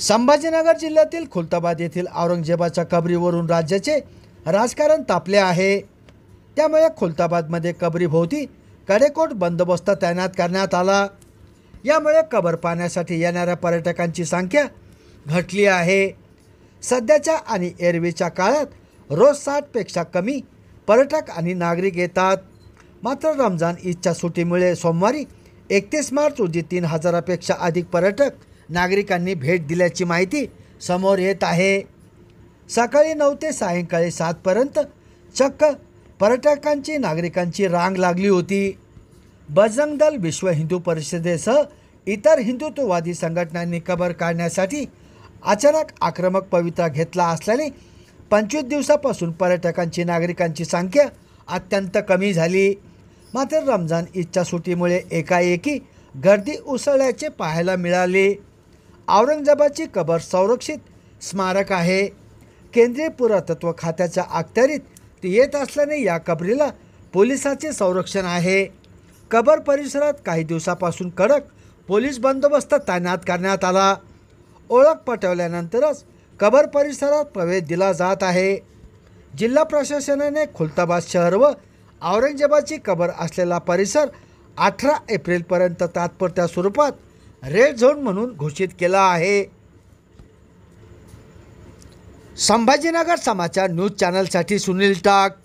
संभाजीनगर जिल्ह्यातील खुलताबाद येथील औरंगजेबाच्या कबरीवरून राज्याचे राजकारण तापले आहे। त्यामुळे खुलताबादमध्ये कबरीभोवती कडेकोट बंदोबस्त तैनात करण्यात आला। यामुळे कबर पाहण्यासाठी येणाऱ्या पर्यटकांची संख्या घटली आहे। सध्याच्या आणि एरवीच्या काळात रोज 60 पेक्षा कमी पर्यटक आणि नागरिक येतात। मात्र रमजान ईदच्या सुट्टीमुळे सोमवारी 31 मार्च रोजी 3000 पेक्षा अधिक पर्यटक नागरिकांनी भेट दिल्याची माहिती समोर येत आहे। सकाळी 9 ते सायंकाळी 7 पर्यंत चक्क पर्यटकांची नागरिकांची रांग लागली होती। बजरंग दल, विश्व हिंदू परिषदेसह इतर हिंदुत्ववादी संघटनांनी कबर काढण्यासाठी अचानक आक्रमक पवित्रा घेतला असल्याने 25 दिवसापासून पर्यटकांची नागरिकांची संख्या अत्यंत कमी झाली। मात्र रमजान ईदच्या सुट्टीमुळे एकाएकी गर्दी उसळल्याचे पाहायला मिळाले। औरंगजेबाची कबर संरक्षित स्मारक आहे। केंद्रीय पुरातत्व खात्याच्या अखत्यारीत ती येत असल्याने या कबरीला पोलिसांचे संरक्षण आहे। कबर परिसरात काही दिवसापासून कडक पोलीस बंदोबस्त तैनात करण्यात आला। ओळख पटवल्यानंतरच कबर परिसरात प्रवेश दिला जात आहे। जिल्हा प्रशासनाने खुलताबाद शहर व औरंगजेबाची कबर असलेला परिसर 18 एप्रिलपर्यंत तात्पुरत्या स्वरूपात रेड झोन म्हणून घोषित केला आहे। संभाजीनगर समाचार न्यूज चॅनलसाठी सुनील टाक।